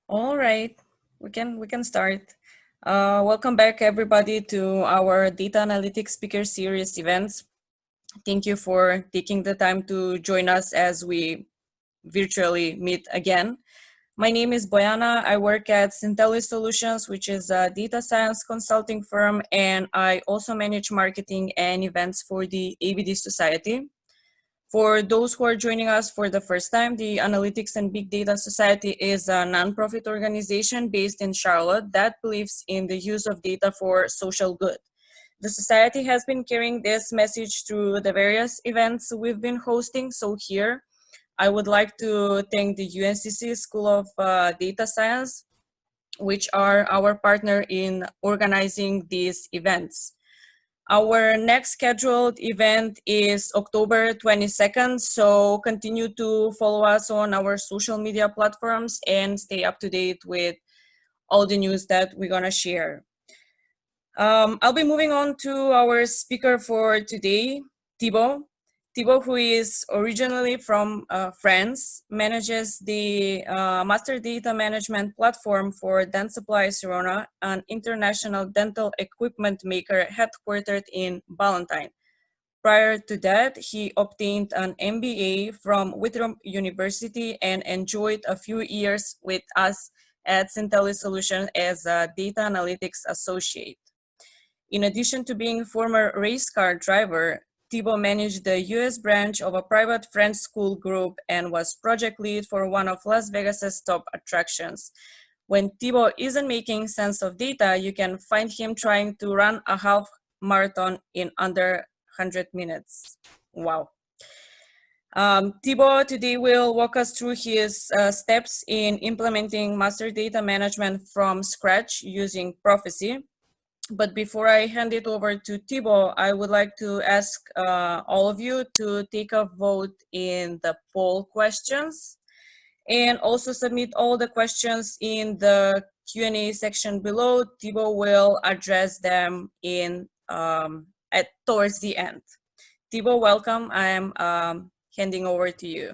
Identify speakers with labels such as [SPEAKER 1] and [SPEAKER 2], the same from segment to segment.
[SPEAKER 1] All right, we can start. Welcome back, everybody, to our data analytics speaker series events. Thank you for taking the time to join us as we virtually meet again. My name is Boyana. I work at Syntelli Solutions, which is a data science consulting firm, and I also manage marketing and events for the ABD Society. For those who are joining us for the first time, the Analytics and Big Data Society is a nonprofit organization based in Charlotte that believes in the use of data for social good. The society has been carrying this message through the various events we've been hosting. So here, I would like to thank the UNCC School of Data Science, which are our partner in organizing these events. Our next scheduled event is October 22nd, so continue to follow us on our social media platforms and stay up to date with all the news that we're gonna share. I'll be moving on to our speaker for today, Tebow. Tebow, who is originally from France, manages the master data management platform for Dentsply Sirona, an international dental equipment maker headquartered in Valentine. Prior to that, he obtained an MBA from Winthrop University and enjoyed a few years with us at Syntelli Solutions as a data analytics associate. In addition to being a former race car driver, Tebow managed the US branch of a private French school group and was project lead for one of Las Vegas's top attractions. When Tebow isn't making sense of data, you can find him trying to run a half marathon in under 100 minutes. Wow. Tebow today will walk us through his steps in implementing master data management from scratch using Profisee. But before I hand it over to Tebow, I would like to ask all of you to take a vote in the poll questions and also submit all the questions in the Q&A section below. Tebow will address them in towards the end. Tebow, welcome. I am handing over to you.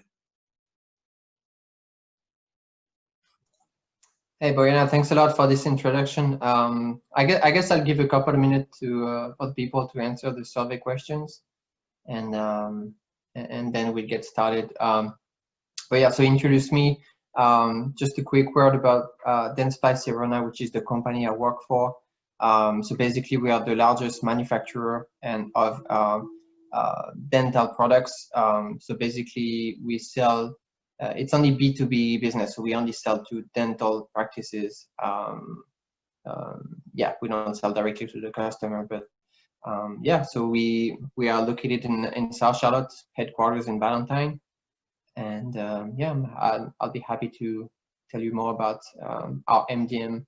[SPEAKER 2] Hey, Boyana, thanks a lot for this introduction. I guess I'll give a couple of minutes to for people to answer the survey questions, and then we get started. But yeah, so introduce me. Just a quick word about Dentsply Sirona, which is the company I work for. So basically, we are the largest manufacturer of dental products. So basically, we sell. It's only B2B business, so we only sell to dental practices. Yeah, we don't sell directly to the customer, but yeah, so we are located in South Charlotte, headquarters in Valentine, and yeah, I'll be happy to tell you more about our MDM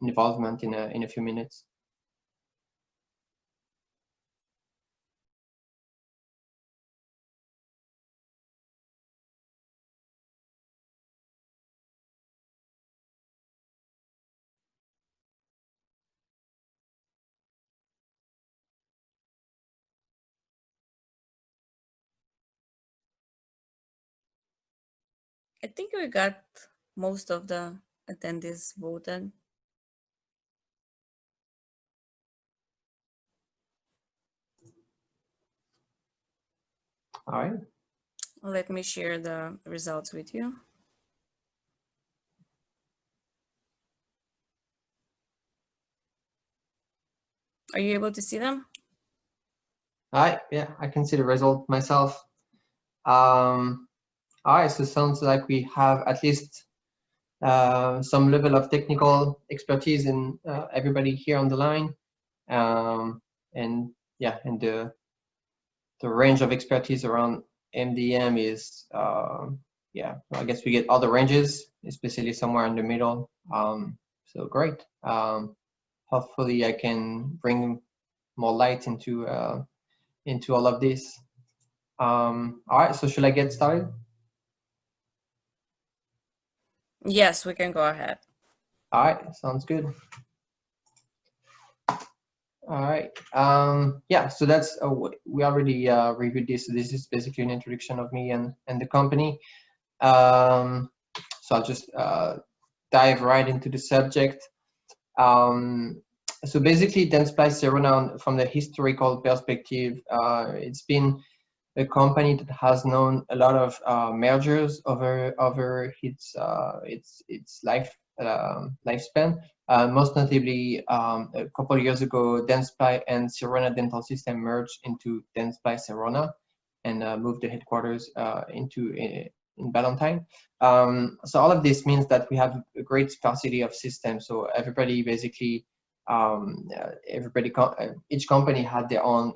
[SPEAKER 2] involvement in a few minutes.
[SPEAKER 1] I think we got most of the attendees voted.
[SPEAKER 2] All right.
[SPEAKER 1] Let me share the results with you. Are you able to see them?
[SPEAKER 2] All right. Yeah, I can see the result myself. All right. So sounds like we have at least some level of technical expertise in everybody here on the line, and yeah, and the range of expertise around MDM is yeah. I guess we get all the ranges, especially somewhere in the middle. So great. Hopefully, I can bring more light into all of this. All right. So should I get started?
[SPEAKER 1] Yes, we can go ahead.
[SPEAKER 2] All right. Sounds good. All right. Yeah, so that's we already reviewed this. So this is basically an introduction of me and the company. So I'll just dive right into the subject. So basically, Dentsply Sirona, from the historical perspective, it's been a company that has known a lot of mergers over its lifespan. Most notably, a couple of years ago, Dentsply and Sirona Dental System merged into Dentsply Sirona and moved the headquarters in Valentine. So all of this means that we have a great sparsity of systems. So everybody basically, each company had their own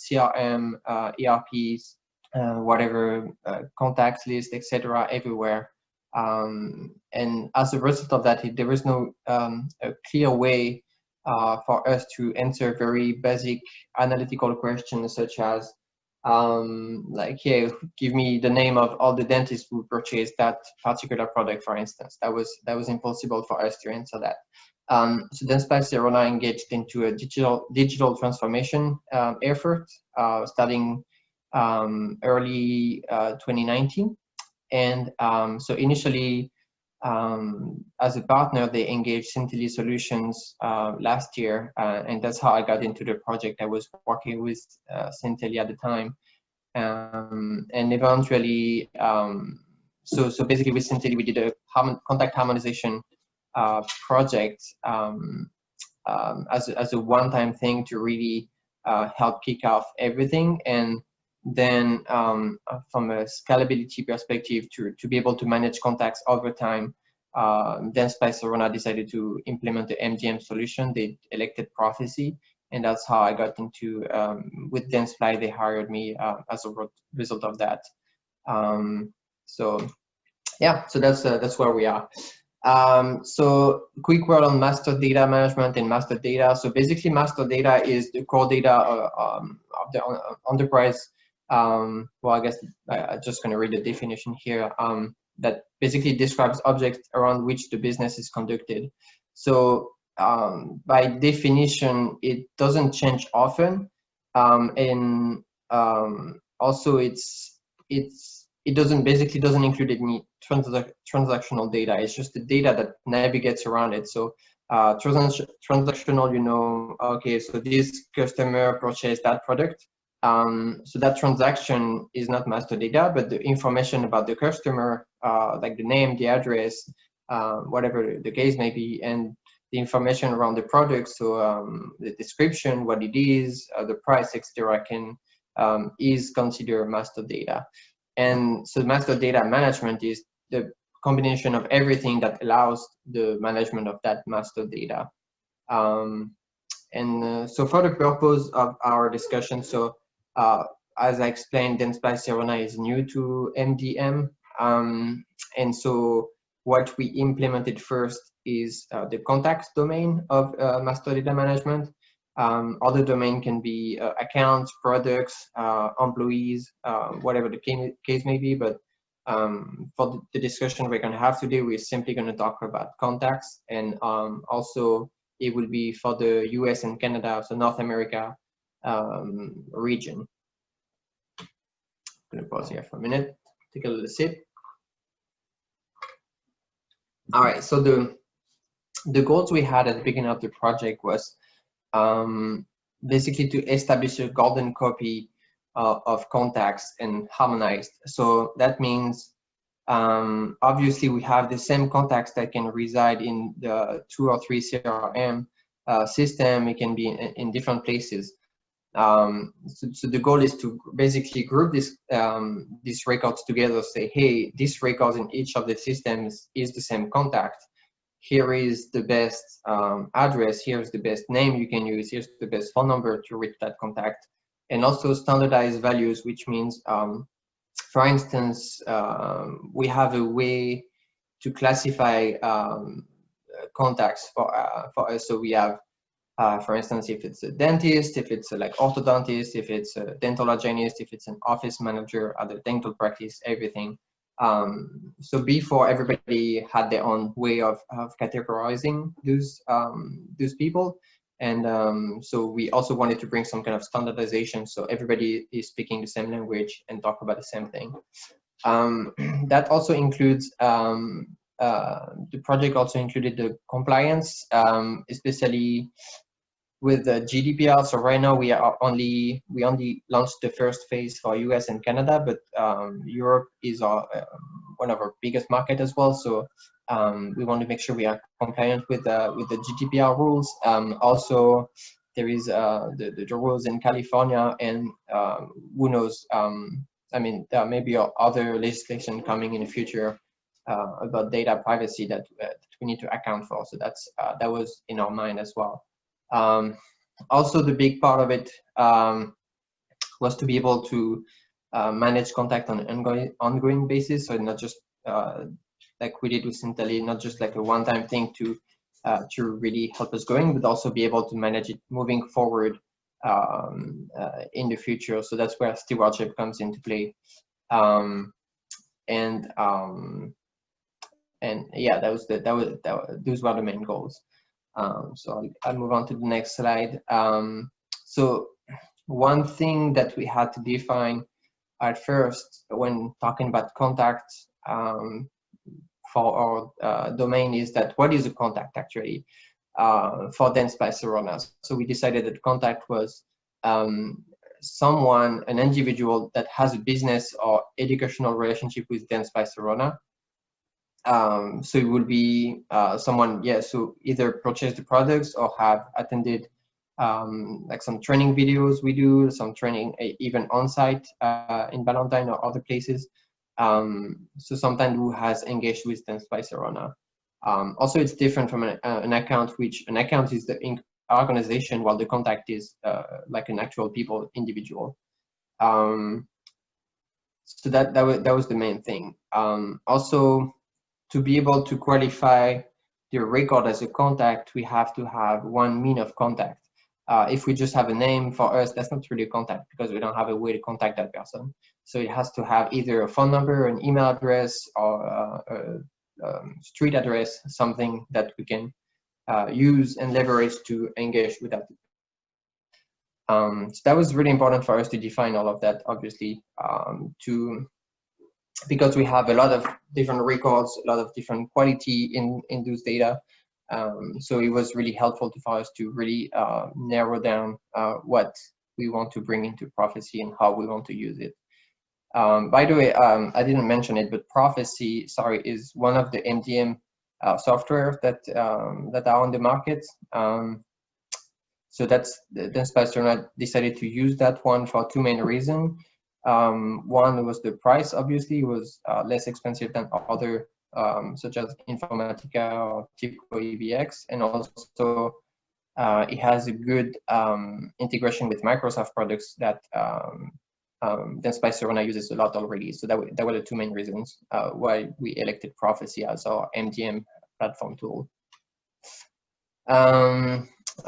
[SPEAKER 2] CRM, ERPs, whatever, contacts list, etc. everywhere. And as a result of that, there is no a clear way for us to answer very basic analytical questions such as like, yeah, give me the name of all the dentists who purchased that particular product, for instance. That was impossible for us to answer that. So Dentsply Sirona engaged into a digital transformation effort starting early 2019. And so initially, as a partner, they engaged Scintilla Solutions last year, and that's how I got into the project. I was working with Scintilla at the time, and eventually, so basically with Scintilla, we did a contact harmonization project as a one-time thing to really help kick off everything. And then from a scalability perspective, to be able to manage contacts over time, Dentsply Sirona decided to implement the MDM solution. They elected Profisee, and that's how I got into, with Dentsply, they hired me as a result of that. So yeah, so that's where we are. So quick word on master data management and master data. So basically master data is the core data of the enterprise. Well, I guess I'm just going to read the definition here, that basically describes objects around which the business is conducted. So by definition, it doesn't change often, and also it doesn't include any transactional data. It's just the data that navigates around it. So transactional, you know, okay, so this customer purchased that product. So that transaction is not master data, but the information about the customer, like the name, the address, whatever the case may be, and the information around the product, so the description, what it is, the price, etc., is considered master data. And so master data management is the combination of everything that allows the management of that master data. So for the purpose of our discussion, so as I explained, Dentsply Sirona is new to MDM. And so what we implemented first is the contacts domain of master data management. Other domain can be accounts, products, employees, whatever the case may be. But for the discussion we're going to have today, we're simply going to talk about contacts, and also it will be for the US and Canada, so North America region. I'm going to pause here for a minute, take a little sip. All right, so the goals we had at the beginning of the project was basically to establish a golden copy of contacts and harmonized. So that means obviously we have the same contacts that can reside in the 2 or 3 CRM system. It can be in different places. So the goal is to basically group these records together, say, hey, this record in each of the systems is the same contact. Here is the best address, here's the best name you can use, here's the best phone number to reach that contact. And also standardized values, which means, for instance, we have a way to classify contacts for us. So we have, for instance, if it's a dentist, if it's like orthodontist, if it's a dental hygienist, if it's an office manager at the dental practice, everything. So before, everybody had their own way of categorizing those people, and so we also wanted to bring some kind of standardization, so everybody is speaking the same language and talk about the same thing. That also includes the project also included the compliance, especially with the GDPR. So right now we only launched the first phase for US and Canada, but Europe is one of our biggest market as well. So we want to make sure we are compliant with the GDPR rules. Also, there is the rules in California, and who knows? I mean, there may be other legislation coming in the future about data privacy that we need to account for. So that was in our mind as well. Also, the big part of it was to be able to manage contact on an ongoing basis. So not just like we did with Synthali, not just like a one-time thing to really help us going, but also be able to manage it moving forward in the future. So that's where stewardship comes into play. And yeah, those were the main goals. So I'll move on to the next slide. So one thing that we had to define at first when talking about contacts for our domain is that what is a contact actually for Dentsply Sirona. So we decided that contact was someone, an individual that has a business or educational relationship with Dentsply Sirona. So it would be someone, yeah, so either purchase the products or have attended like some training videos we do, some training even on-site in Valentine or other places. So someone who has engaged with Dentsply Sirona. Also, it's different from an account, which an account is the organization, while the contact is like an actual people, individual. So that was the main thing. Also, to be able to qualify the record as a contact, we have to have one mean of contact. If we just have a name, for us, that's not really a contact because we don't have a way to contact that person. So it has to have either a phone number, an email address, or a street address, something that we can use and leverage to engage with that. So that was really important for us to define all of that, obviously, because we have a lot of different records, a lot of different quality in those data. So it was really helpful for us to really narrow down what we want to bring into Profisee and how we want to use it. By the way, I didn't mention it, but Profisee, sorry, is one of the MDM software that are on the market. So that's Dentsply Sirona decided to use that one for two main reasons. One was the price, obviously, was less expensive than other, such as Informatica or Typico EBX, and also it has a good integration with Microsoft products that Dentsply Sirona uses a lot already. So that were the two main reasons why we elected Profisee as our MDM platform tool.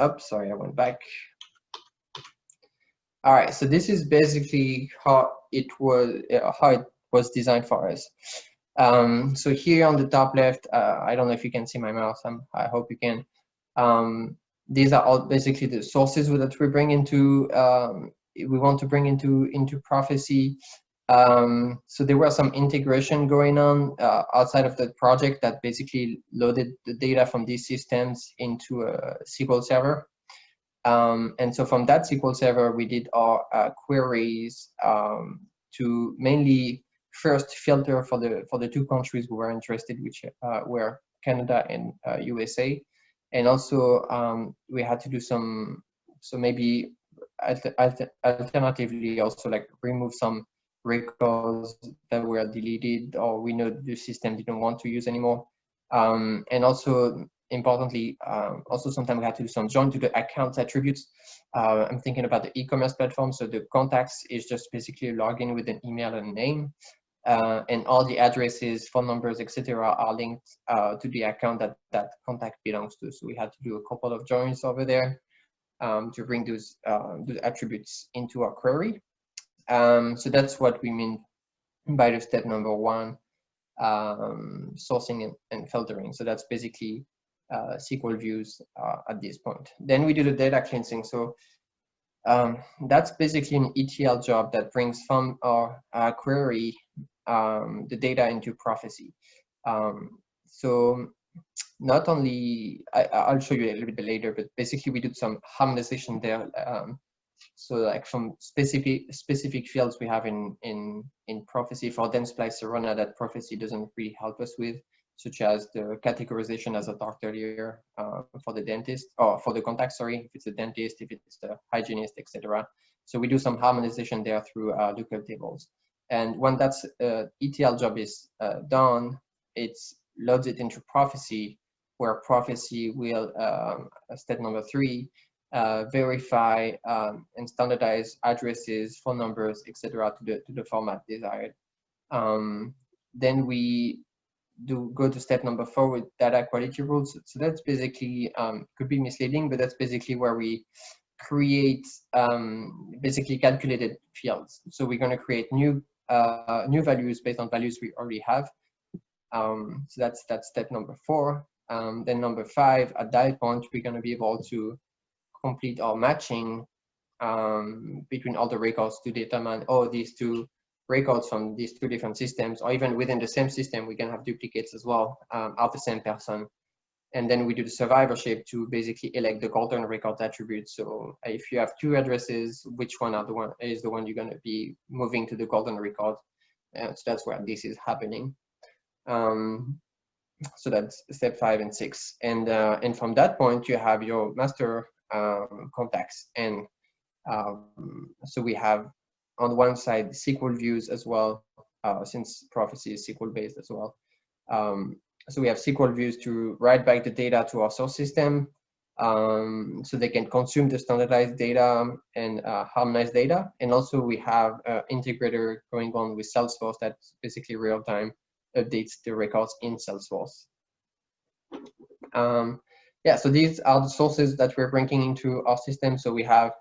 [SPEAKER 2] Oops, sorry, I went back. All right, so this is basically how it was designed for us. So here on the top left, I don't know if you can see my mouse. I hope you can. These are all basically the sources that we bring into. We want to bring into Profisee. So there was some integration going on outside of the project that basically loaded the data from these systems into a SQL server. And so from that SQL server, we did our queries to mainly first filter for the two countries we were interested, which were Canada and USA. And also we had to do some, so maybe alternatively also like remove some records that were deleted or we know the system didn't want to use anymore. And also importantly, also sometimes we had to do some join to the account attributes. I'm thinking about the e-commerce platform. So the contacts is just basically a login with an email and a name. And all the addresses, phone numbers, etc., are linked to the account that contact belongs to. So we had to do a couple of joins over there to bring those attributes into our query. So that's what we mean by the step number one, sourcing and filtering. So that's basically SQL views at this point. Then we do the data cleansing. So that's basically an ETL job that brings from our query the data into Profisee. So not only, I'll show you a little bit later, but basically we did some harmonization there. So like from specific fields we have in Profisee for Dentsply Sirona that Profisee doesn't really help us with, such as the categorization, as I talked earlier, for the dentist, or for the contact, sorry, if it's a dentist, if it's a hygienist, etc. So we do some harmonization there through lookup tables. And when that's ETL job is done, it loads it into Profisee, where Profisee will, step number 3, verify and standardize addresses, phone numbers, etc. to the format desired. Then we go to step number 4 with data quality rules. So that's basically, could be misleading, but that's basically where we create basically calculated fields. So we're going to create new values based on values we already have. So that's step number 4. Then number 5, at that point, we're going to be able to complete our matching between all the records to determine, oh, these two records from these 2 different systems, or even within the same system, we can have duplicates as well, of the same person. And then we do the survivorship to basically elect the golden record attribute. So if you have 2 addresses, which one is the one you're going to be moving to the golden record? So that's where this is happening. So that's step 5 and 6. And from that point, you have your master contacts. And so we have on one side SQL views as well, since Profisee is SQL based as well. So we have SQL views to write back the data to our source system, so they can consume the standardized data and harmonized data. And also we have an integrator going on with Salesforce that basically real-time updates the records in Salesforce. Yeah, so these are the sources that we're bringing into our system. So we have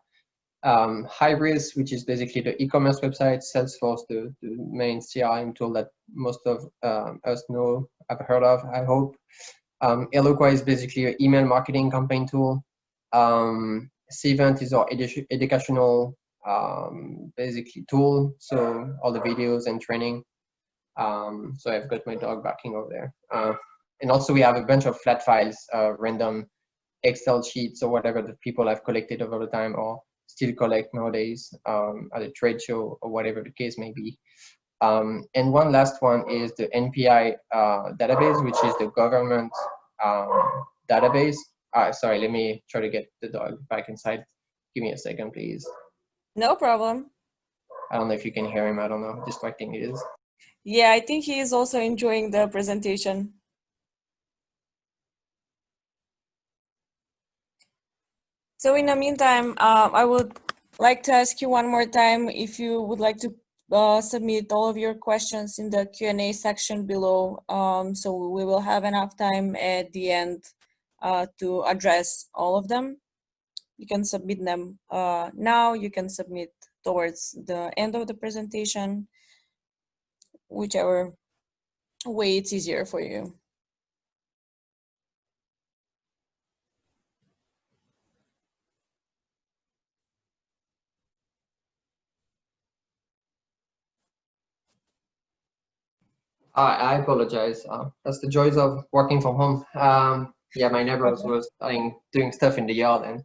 [SPEAKER 2] Hybris, which is basically the e-commerce website, Salesforce, the main CRM tool that most of us know, have heard of, I hope. Eloqua is basically an email marketing campaign tool. Cvent is our educational basically tool, so all the videos and training. So I've got my dog barking over there. And also we have a bunch of flat files, random Excel sheets or whatever that people have collected over the time or still collect nowadays at a trade show or whatever the case may be. And one last one is the NPI database, which is the government database. Sorry, let me try to get the dog back inside. Give me a second, please.
[SPEAKER 1] No problem.
[SPEAKER 2] I don't know if you can hear him. I don't know how distracting it is.
[SPEAKER 1] Yeah, I think he is also enjoying the presentation. So in the meantime, I would like to ask you one more time if you would like to submit all of your questions in the Q&A section below. So we will have enough time at the end to address all of them. You can submit them now, you can submit towards the end of the presentation, whichever way it's easier for you.
[SPEAKER 2] I apologize. That's the joys of working from home. Yeah, my neighbors was doing stuff in the yard and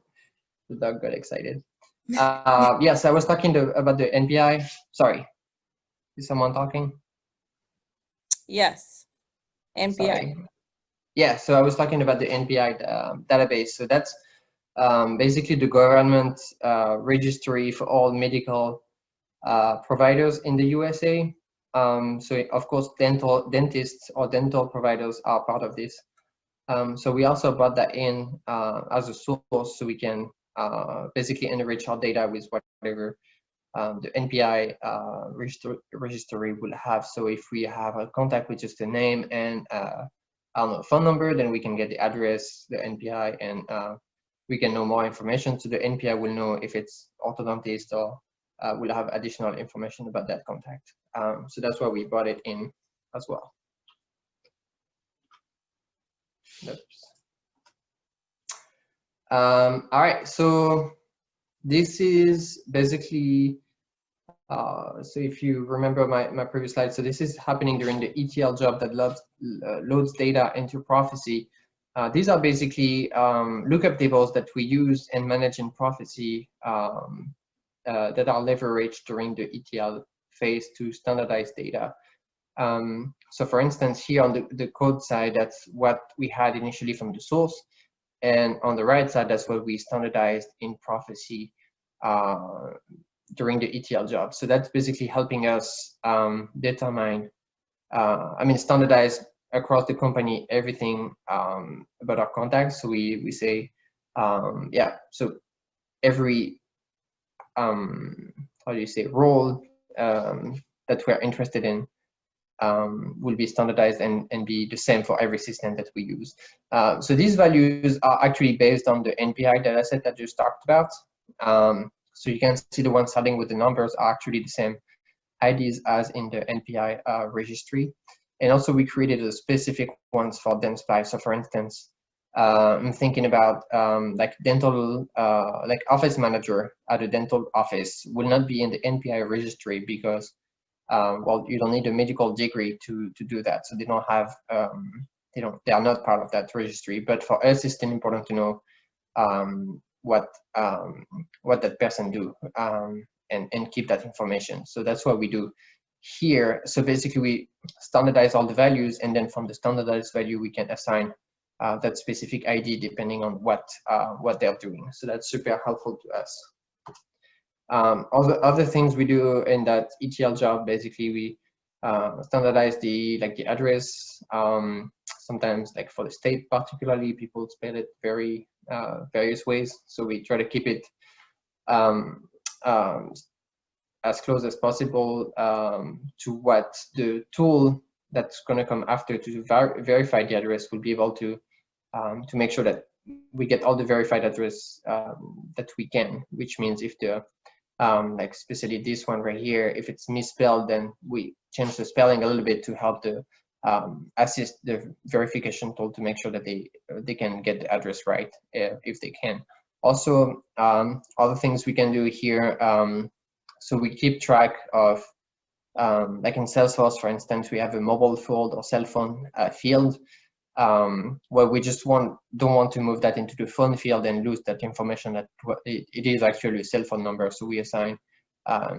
[SPEAKER 2] the dog got excited. Yes, I was talking about the NPI. Sorry, is someone talking?
[SPEAKER 1] Yes, NPI.
[SPEAKER 2] Sorry. Yeah, so I was talking about the NPI database. So that's basically the government registry for all medical providers in the USA. So of course, dentists or dental providers are part of this. So we also brought that in as a source, so we can basically enrich our data with whatever the NPI registry will have. So if we have a contact with just a name and I don't know, phone number, then we can get the address, the NPI, and we can know more information. So the NPI will know if it's orthodontist or we'll have additional information about that contact. So that's why we brought it in as well. Oops. All right, so this is basically So if you remember my previous slide, so this is happening during the ETL job that loads data into Profisee. These are basically lookup tables that we use and manage in Profisee that are leveraged during the ETL phase to standardize data. So for instance, here on the code side, that's what we had initially from the source. And on the right side, that's what we standardized in Profisee during the ETL job. So that's basically helping us determine, standardize across the company everything about our contacts. So we say, so every, role that we're interested in will be standardized and be the same for every system that we use. So these values are actually based on the NPI dataset that you just talked about. So you can see the ones starting with the numbers are actually the same IDs as in the NPI registry. And also we created a specific ones for Dentsply. So for instance, I'm thinking about like dental, like office manager at a dental office will not be in the NPI registry because well, you don't need a medical degree to do that. So they don't have, they are not part of that registry. But for us, it's still important to know what that person do and keep that information. So that's what we do here. So basically we standardize all the values, and then from the standardized value, we can assign that specific ID depending on what they're doing. So that's super helpful to us. Other things we do in that ETL job, basically we standardize the address. Sometimes like for the state particularly, people spell it very various ways. So we try to keep it as close as possible to what the tool that's going to come after to verify the address will be able to make sure that we get all the verified address that we can, which means if the like especially this one right here, if it's misspelled, then we change the spelling a little bit to help the assist the verification tool to make sure that they can get the address right if they can. Also, other things we can do here, so we keep track of, like in Salesforce, for instance, we have a mobile field or cell phone field, where we just don't want to move that into the phone field and lose that information that it is actually a cell phone number. So we assign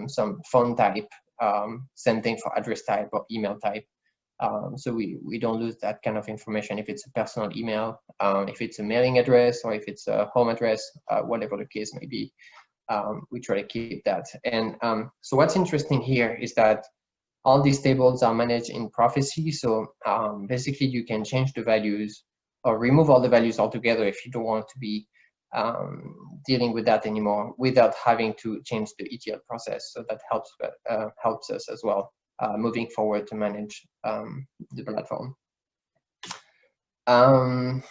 [SPEAKER 2] some phone type, same thing for address type or email type. So we don't lose that kind of information if it's a personal email, if it's a mailing address, or if it's a home address, whatever the case may be. We try to keep that. And so what's interesting here is that all these tables are managed in Profisee. So basically you can change the values or remove all the values altogether if you don't want to be dealing with that anymore without having to change the ETL process. So that helps us as well moving forward to manage the platform. So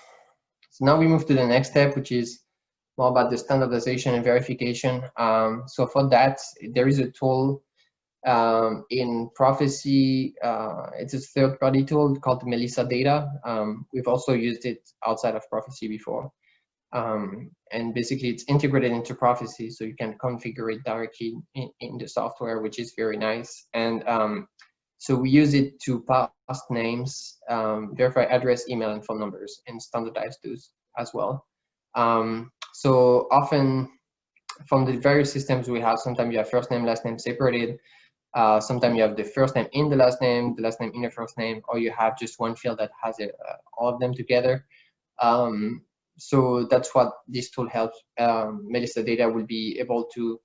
[SPEAKER 2] now we move to the next step, which is more about the standardization and verification. So for that, there is a tool in Profisee. It's a third-party tool called Melissa Data. We've also used it outside of Profisee before. And basically it's integrated into Profisee, so you can configure it directly in the software, which is very nice. And so we use it to pass names, verify address, email, and phone numbers, and standardize those as well. So often from the various systems we have, sometimes you have first name, last name separated. Sometimes you have the first name in the last name in the first name, or you have just one field that has all of them together. So that's what this tool helps. Melissa Data will be able to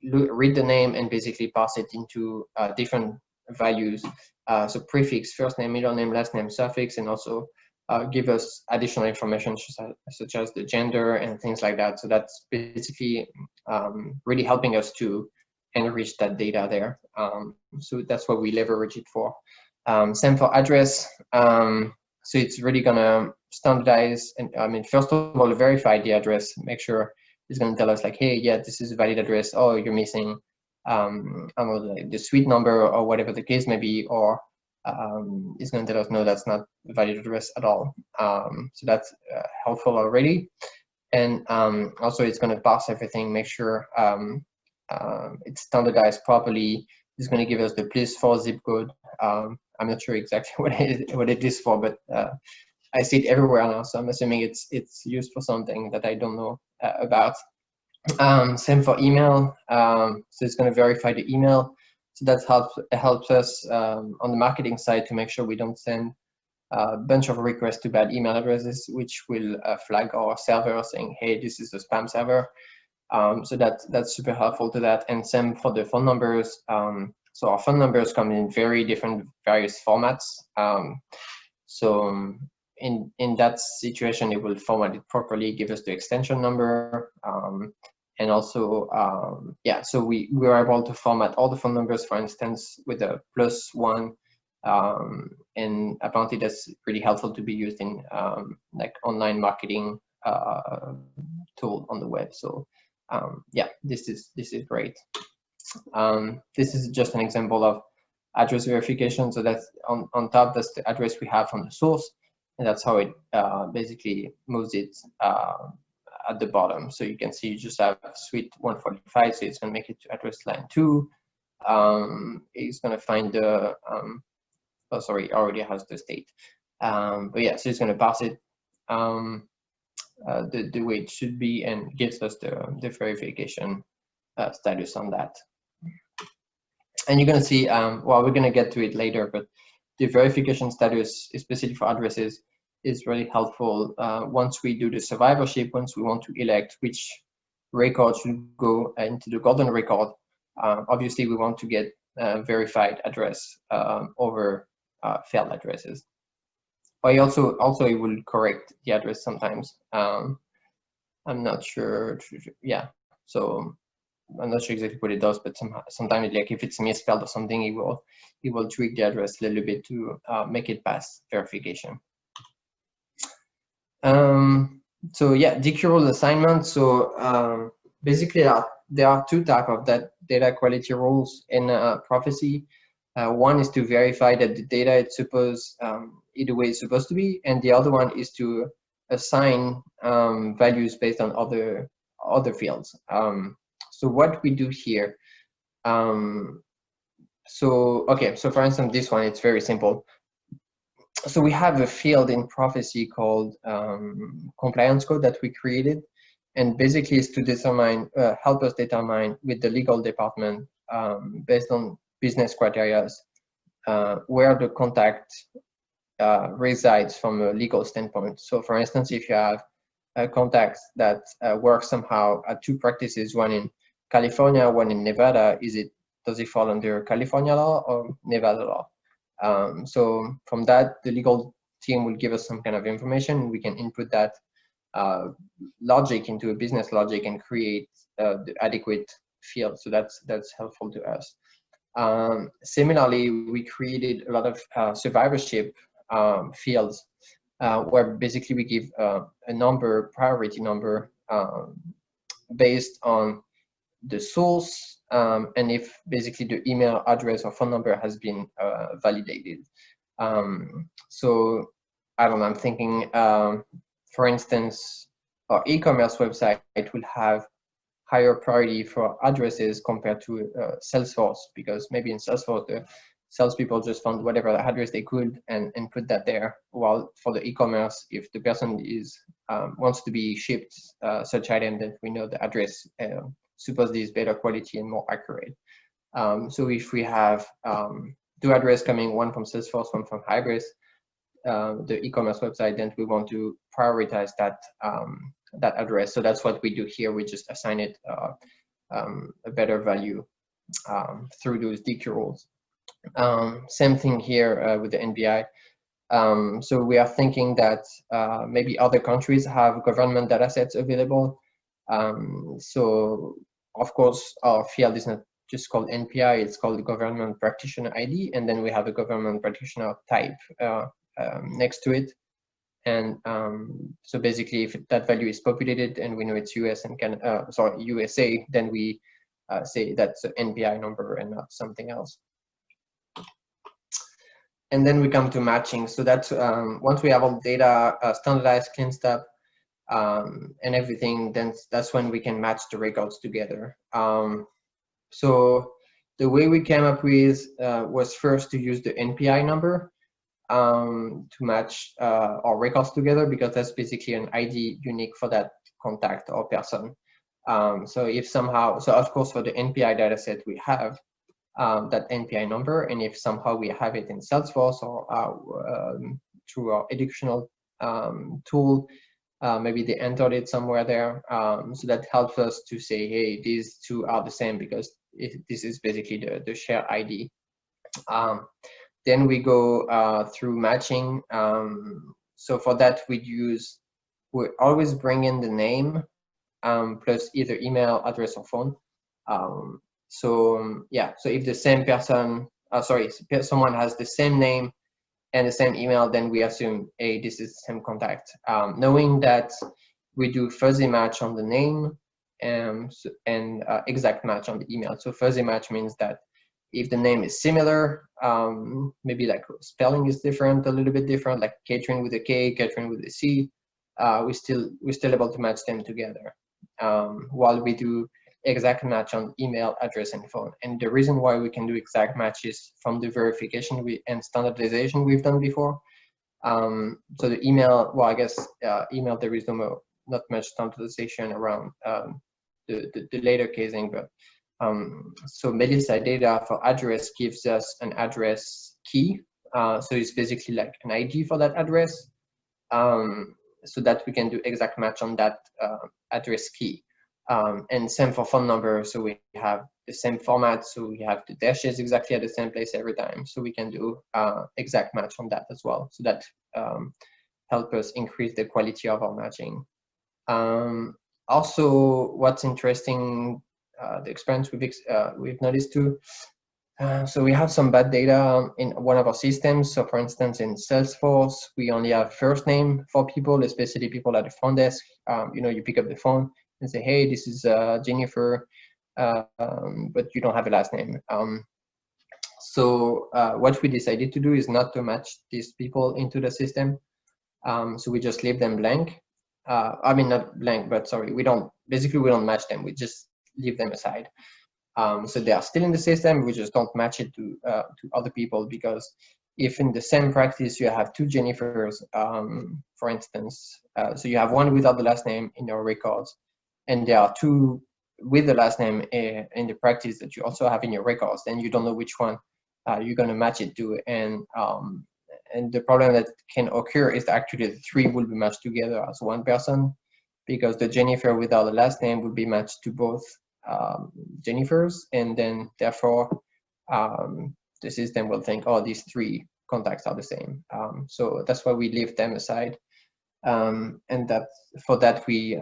[SPEAKER 2] read the name and basically pass it into different values. So prefix, first name, middle name, last name, suffix, and also give us additional information such as the gender and things like that. So that's basically really helping us to enrich that data there. So that's what we leverage it for. Same for address. So it's really gonna standardize, and I mean, first of all, verify the address, make sure it's gonna tell us like, hey, yeah, this is a valid address. Oh, you're missing I don't know, like the suite number or whatever the case may be, or it's gonna tell us, no, that's not a valid address at all. So that's helpful already. And also it's gonna parse everything, make sure it's standardized properly. It's going to give us the place for zip code. I'm not sure exactly what it is for, but I see it everywhere now, so I'm assuming it's used for something that I don't know about. Same for email. So it's going to verify the email. So that helps us on the marketing side to make sure we don't send a bunch of requests to bad email addresses, which will flag our server saying, hey, this is a spam server. So that's super helpful to that. And same for the phone numbers. So our phone numbers come in various formats. So in that situation, it will format it properly, give us the extension number, and also, yeah, so we were able to format all the phone numbers, for instance, with a +1, and apparently that's pretty helpful to be used in like online marketing tool on the web. So yeah, this is great. This is just an example of address verification. So that's on top, that's the address we have from the source, and that's how it basically moves it at the bottom. So you can see you just have suite 145, so it's going to make it to address line 2. It's going to find the, oh sorry, it already has the state. But yeah, so it's going to pass it the way it should be and gives us the verification status on that. And you're going to see, well, we're going to get to it later, but the verification status, especially for addresses, is really helpful once we do the survivorship, once we want to elect which record should go into the golden record. Obviously, we want to get verified address over failed addresses. But also it will correct the address sometimes. I'm not sure. Yeah, so I'm not sure exactly what it does, but sometimes, like if it's misspelled or something, it will tweak the address a little bit to make it pass verification. So yeah, DQ rule assignment. So basically, there are two types of data quality rules in Profisee. One is to verify that the data it's supposed either way it's supposed to be, and the other one is to assign values based on other fields. So what we do here, okay, so for instance, this one, it's very simple. So we have a field in Profisee called compliance code that we created, and basically is to determine, help us determine with the legal department based on business criteria where the contact resides from a legal standpoint. So for instance, if you have contacts that work somehow at two practices, one in California, one in Nevada, does it fall under California law or Nevada law? So from that, the legal team will give us some kind of information. We can input that logic into a business logic and create the adequate field. So that's helpful to us. Similarly, we created a lot of survivorship fields where basically we give a number, priority number, based on the source and if basically the email address or phone number has been validated. So I don't know, I'm thinking, for instance, our e-commerce website will have higher priority for addresses compared to Salesforce, because maybe in Salesforce the salespeople just found whatever address they could and put that there. While for the e-commerce, if the person wants to be shipped such item, then we know the address supposedly is better quality and more accurate. So if we have two addresses coming, one from Salesforce, one from Hybris, the e-commerce website, then we want to prioritize that address. So that's what we do here. We just assign it a better value through those DQ rules. Same thing here with the NBI. So we are thinking that maybe other countries have government data sets available. So of course, our field is not just called NPI, it's called the Government Practitioner ID, and then we have a Government Practitioner type next to it. And so basically, if that value is populated and we know it's US and USA, then we say that's an NPI number and not something else. And then we come to matching. So that's once we have all data standardized, cleansed up, and everything, then that's when we can match the records together. So the way we came up with was first to use the NPI number to match our records together, because that's basically an ID unique for that contact or person. So if somehow, so of course for the NPI dataset we have that NPI number, and if somehow we have it in Salesforce or through our educational tool, maybe they entered it somewhere there. So that helps us to say, hey, these two are the same, because this is basically the shared ID. Then we go through matching. So for that, we always bring in the name plus either email, address, or phone. Yeah, so if the same person, someone has the same name and the same email, then we assume, hey, this is the same contact. Knowing that we do fuzzy match on the name and exact match on the email. So fuzzy match means that if the name is similar, maybe like spelling is different, a little bit different, like Catherine with a K, Catherine with a C, we're still able to match them together. While we do exact match on email, address, and phone. And the reason why we can do exact matches from the verification and standardization we've done before. So the email, well, I guess email, there is not much standardization around the later casing, but so Melissa data for address gives us an address key. So it's basically like an ID for that address, so that we can do exact match on that address key. And same for phone number. So we have the same format. So we have the dashes exactly at the same place every time. So we can do exact match on that as well. So that helps us increase the quality of our matching. Also, what's interesting, the experience we've noticed too. So we have some bad data in one of our systems. So for instance, in Salesforce, we only have first name for people, especially people at the front desk. You pick up the phone and say, hey, this is Jennifer, but you don't have a last name. So what we decided to do is not to match these people into the system. So we just leave them blank. I mean, not blank, but sorry, we don't match them. We just leave them aside. So they are still in the system. We just don't match it to other people, because if in the same practice you have two Jennifers, for instance, so you have one without the last name in your records, and there are two with the last name in the practice that you also have in your records, then you don't know which one you're going to match it to. And the problem that can occur is that actually the three will be matched together as one person, because the Jennifer without the last name will be matched to both Jennifers, and then therefore the system will think, oh, these three contacts are the same. So that's why we leave them aside. And that for that we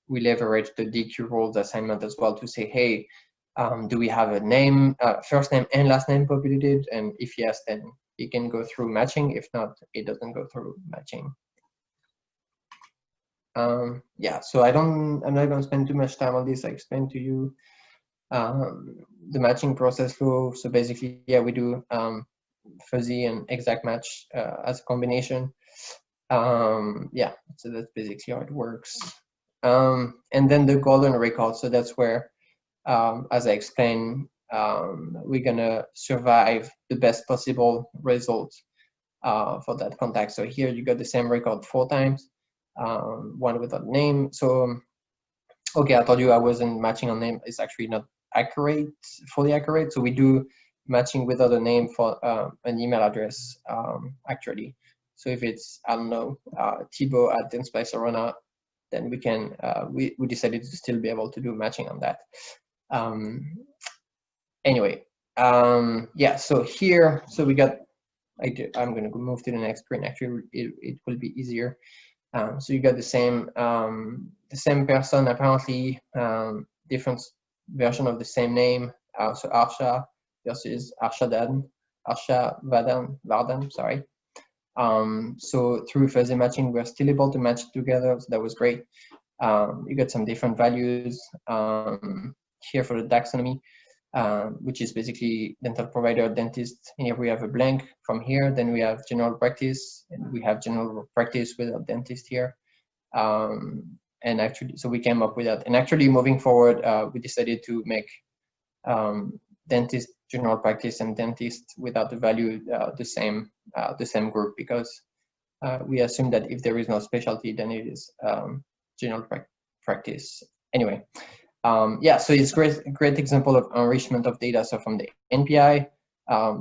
[SPEAKER 2] leverage the DQ roles assignment as well to say, hey, do we have a name, first name and last name populated? And if yes, then it can go through matching. If not, it doesn't go through matching. Yeah, so I'm not going to spend too much time on this. I explained to you the matching process flow. So basically, yeah, we do fuzzy and exact match as a combination. Yeah, so that's basically how it works. And then the golden record. So that's where, as I explained, we're gonna survive the best possible result for that contact. So here you got the same record 4 times, one without name. So, okay, I told you I wasn't matching on name. It's actually not accurate, fully accurate. So we do matching without a name for an email address, actually. So if it's, I don't know, Tebow at Dentsply Sirona, then we can, we decided to still be able to do matching on that. Anyway, yeah, so here, so we got, I'm going to move to the next screen. Actually, it will be easier. So you got the same person, apparently, different version of the same name. So Arsha versus Arshavadan, sorry. So through fuzzy matching, we're still able to match together. So that was great. You got some different values here for the taxonomy, which is basically dental provider, dentist. And here we have a blank from here. Then we have general practice, and we have general practice without dentist here. And actually, so we came up with that. And actually, moving forward, we decided to make dentist general practice and dentist without the value the same group, because we assume that if there is no specialty, then it is general practice. Anyway, yeah, so it's great example of enrichment of data. So from the NPI,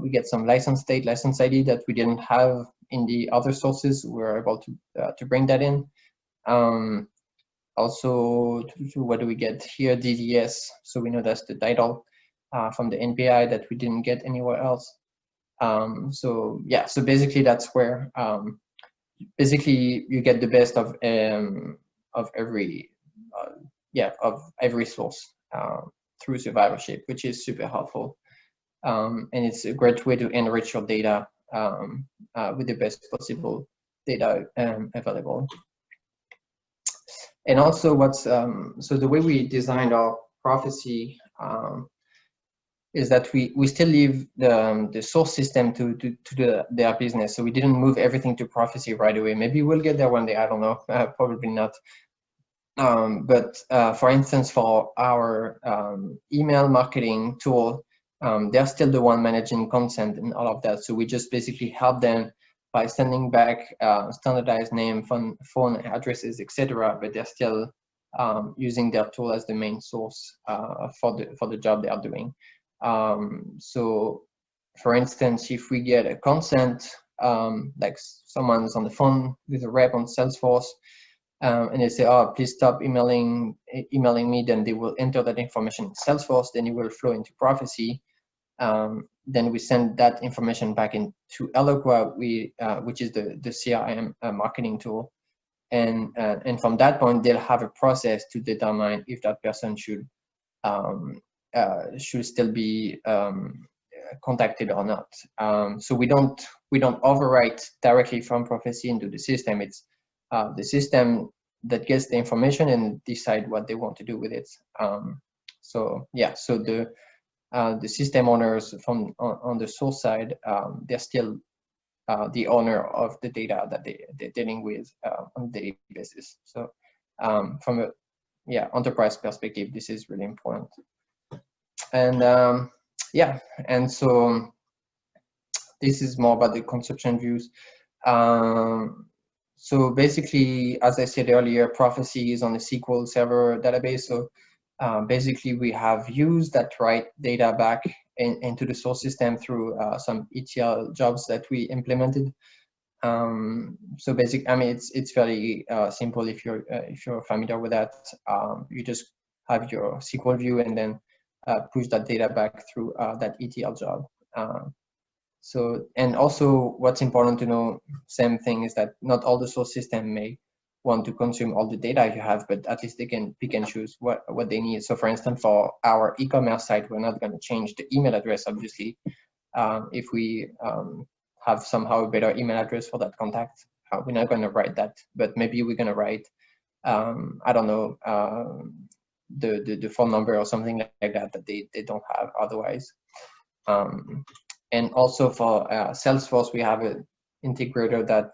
[SPEAKER 2] we get some license date, license ID that we didn't have in the other sources. We're able to bring that in. Also, what do we get here? DDS. So we know that's the title from the NPI that we didn't get anywhere else. So yeah, so basically that's where basically you get the best of every of every source through survivorship, which is super helpful. And it's a great way to enrich your data with the best possible data available. And also what's, so the way we designed our Profisee is that we still leave the source system to their business. So we didn't move everything to Profisee right away. Maybe we'll get there one day, I don't know, probably not. But for instance, for our email marketing tool, they're still the one managing consent and all of that. So we just basically help them by sending back standardized name, phone addresses, etc. But they're still using their tool as the main source for the job they are doing. So, for instance, if we get a consent, like someone's on the phone with a rep on Salesforce, and they say, "Oh, please stop emailing me," then they will enter that information in Salesforce. Then it will flow into Profisee. Then we send that information back into Eloqua, which is the CRM marketing tool, and from that point they'll have a process to determine if that person should still be contacted or not. So we don't overwrite directly from Profisee into the system. It's the system that gets the information and decide what they want to do with it. So yeah, so the system owners on the source side, they're still the owner of the data that they're dealing with on a daily basis. So from a enterprise perspective, this is really important. And yeah, and so this is more about the consumption views. So basically, as I said earlier, Profisee is on a SQL Server database. So basically, we have views that write data back into the source system through some ETL jobs that we implemented. So basically, I mean, it's fairly simple if you're familiar with that. You just have your SQL view and then push that data back through that ETL job. So, and also what's important to know, same thing, is that not all the source system may want to consume all the data you have, but at least they can pick and choose what they need. So for instance, for our e-commerce site, we're not going to change the email address, obviously. If we have somehow a better email address for that contact, we're not going to write that, but maybe we're going to write, I don't know, the phone number or something like that they don't have otherwise. And also for Salesforce, we have an integrator that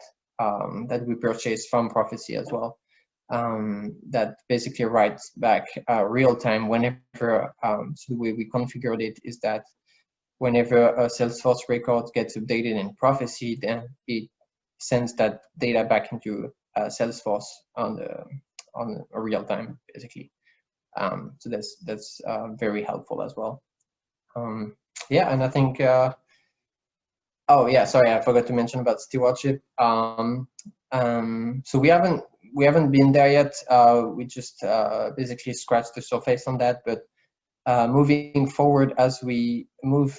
[SPEAKER 2] we purchased from Profisee as well, that basically writes back real time whenever. So the way we configured it is that whenever a Salesforce record gets updated in Profisee, then it sends that data back into Salesforce on a real time, basically. So that's very helpful as well. Yeah, and I think. Oh yeah, sorry, I forgot to mention about stewardship. So we haven't been there yet. We just basically scratched the surface on that. But moving forward, as we move,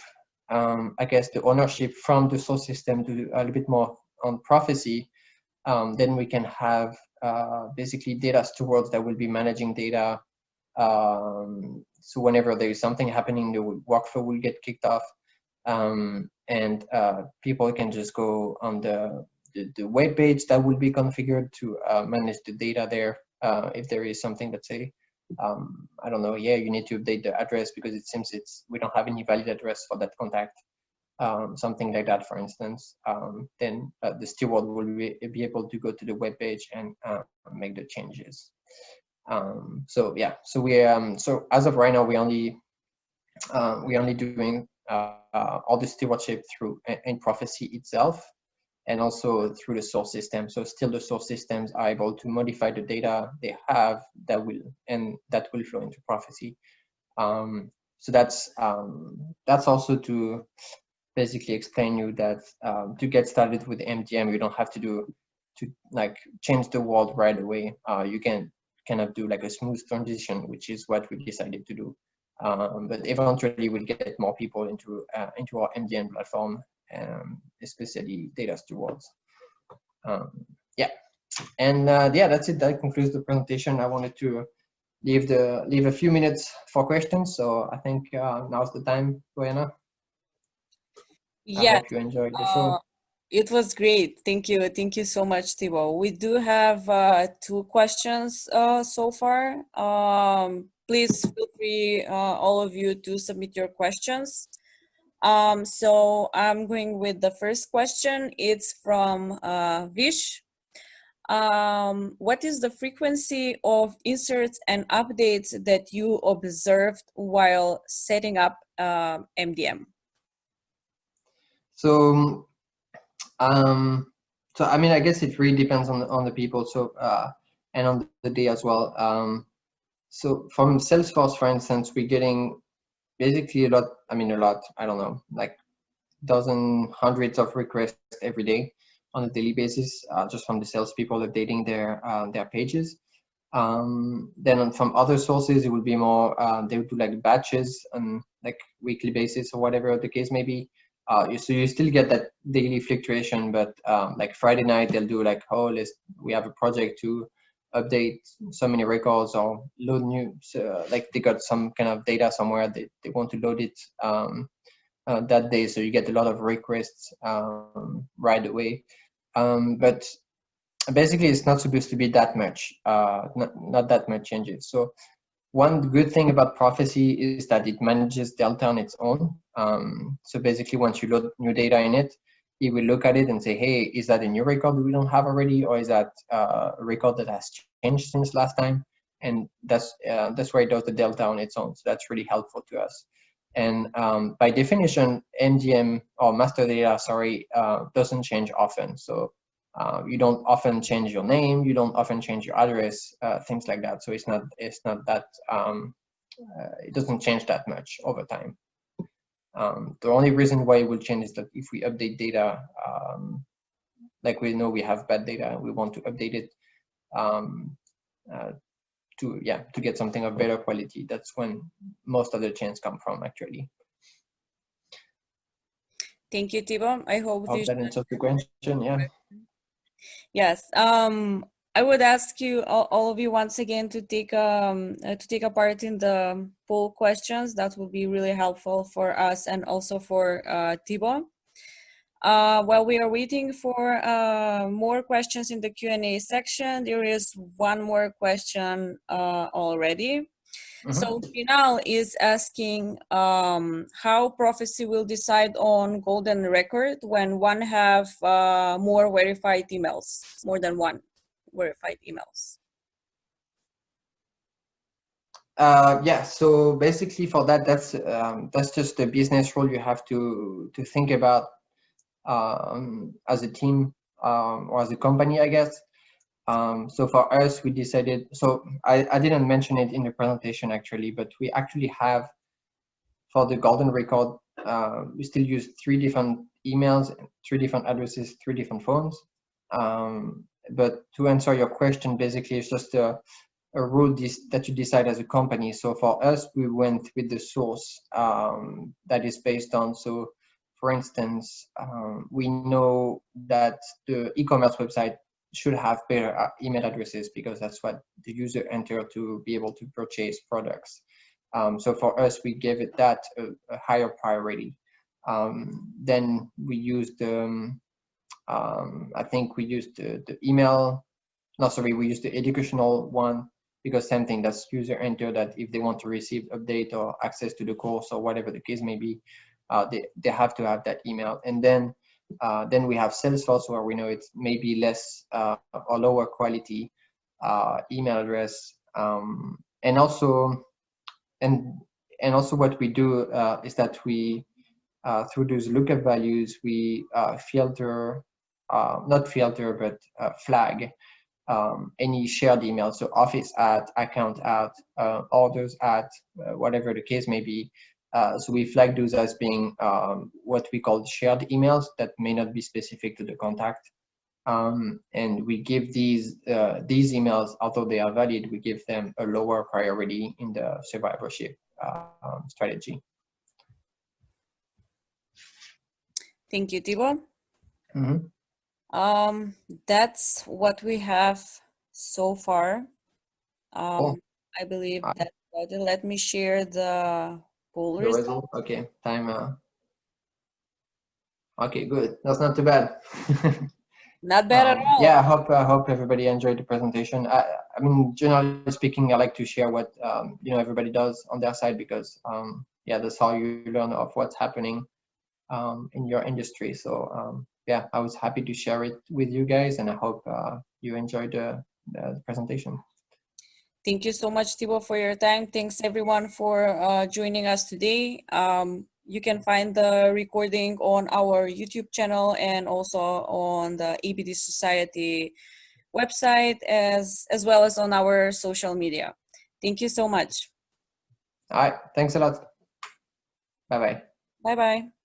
[SPEAKER 2] I guess, the ownership from the source system to a little bit more on Profisee, then we can have basically data stewards that will be managing data. So whenever there is something happening, the workflow will get kicked off. And people can just go on the web page that will be configured to manage the data there. If there is something that say, I don't know, yeah, you need to update the address because it seems we don't have any valid address for that contact, something like that, for instance, then the steward will be able to go to the web page and make the changes. So yeah, so we so as of right now, we only we're only doing all the stewardship through in Profisee itself, and also through the source system. So still the source systems are able to modify the data they have that will flow into Profisee. So that's also to basically explain you that to get started with MDM, you don't have to like change the world right away. You can kind of do like a smooth transition, which is what we decided to do. But eventually we'll get more people into our MDM platform, especially data stewards. Yeah, and yeah, that's it. That concludes the presentation. I wanted to leave a few minutes for questions. So I think now's the time, Joanna. I
[SPEAKER 1] Yes,
[SPEAKER 2] hope you enjoyed the show.
[SPEAKER 1] it was great. Thank you. Thank you so much, Tebow. We do have 2 questions so far. Please feel free, all of you, to submit your questions. So I'm going with the first question. It's from Vish. What is the frequency of inserts and updates that you observed while setting up MDM?
[SPEAKER 2] So so I mean, I guess it really depends on the people. So and on the day as well. So from Salesforce, for instance, we're getting basically a lot. I mean, a lot. I don't know, like hundreds of requests every day on a daily basis, just from the salespeople updating their pages. Then from other sources, it would be more, they would do like batches on like weekly basis or whatever the case may be. So you still get that daily fluctuation, but like Friday night, they'll do like, oh, we have a project to update so many records or load new, like they got some kind of data somewhere, they want to load it that day. So you get a lot of requests right away. But basically it's not supposed to be that much, not that much changes. So one good thing about Profisee is that it manages Delta on its own. So basically once you load new data in it, it will look at it and say, hey, is that a new record we don't have already, or is that a record that has changed since last time? And that's where it does the Delta on its own. So that's really helpful to us. And by definition, MDM or master data, sorry, doesn't change often. So you don't often change your name, you don't often change your address, things like that. So it's not that it doesn't change that much over time. The only reason why it will change is that if we update data, like we know we have bad data, we want to update it to get something of better quality. That's when most of the changes come from, actually.
[SPEAKER 1] Thank you, Tebow. I hope
[SPEAKER 2] that answers the question. Yeah.
[SPEAKER 1] Yes. I would ask you, all of you, once again, to take a part in the poll questions. That would be really helpful for us and also for Tebow. While we are waiting for more questions in the Q&A section, there is one more question already. So Pinal is asking how Profisee will decide on golden record when one have more verified emails, more than one verified emails.
[SPEAKER 2] Yeah, so basically for that, that's just a business rule you have to think about as a team or as a company, I guess. So for us, we decided, so I didn't mention it in the presentation actually, but we actually have, for the golden record, we still use 3 different emails, 3 different addresses, 3 different phones. But to answer your question, basically it's just a rule that you decide as a company. So for us, we went with the source that is based on, so for instance, we know that the e-commerce website should have better email addresses because that's what the user entered to be able to purchase products. So for us, we gave it that a higher priority. Then we used, I think we used the email, no, sorry, we used the educational one because same thing, that's user enter that if they want to receive update or access to the course or whatever the case may be, they have to have that email. And then we have Salesforce where we know it's maybe less or lower quality email address, and also, and and also what we do is that we, through those lookup values, we filter, not filter, but flag any shared emails, so office at, account at, orders at, whatever the case may be. So we flag those as being what we call shared emails that may not be specific to the contact. And we give these emails, although they are valid, we give them a lower priority in the survivorship strategy.
[SPEAKER 1] Thank you, Tebow.
[SPEAKER 2] Mm-hmm.
[SPEAKER 1] That's what we have so far.
[SPEAKER 2] Cool.
[SPEAKER 1] I believe that's about it. Let me share the poll result.
[SPEAKER 2] Okay, time. Okay, good. That's not too bad.
[SPEAKER 1] Not bad at all.
[SPEAKER 2] Yeah, I hope everybody enjoyed the presentation. I mean, generally speaking, I like to share what everybody does on their side, because yeah, that's how you learn of what's happening in your industry. So yeah, I was happy to share it with you guys, and I hope you enjoyed the presentation.
[SPEAKER 1] Thank you so much, Tebow, for your time. Thanks everyone for joining us today. You can find the recording on our YouTube channel and also on the ABD Society website, as well as on our social media. Thank you so much.
[SPEAKER 2] All right, thanks a lot. Bye-bye.
[SPEAKER 1] Bye-bye.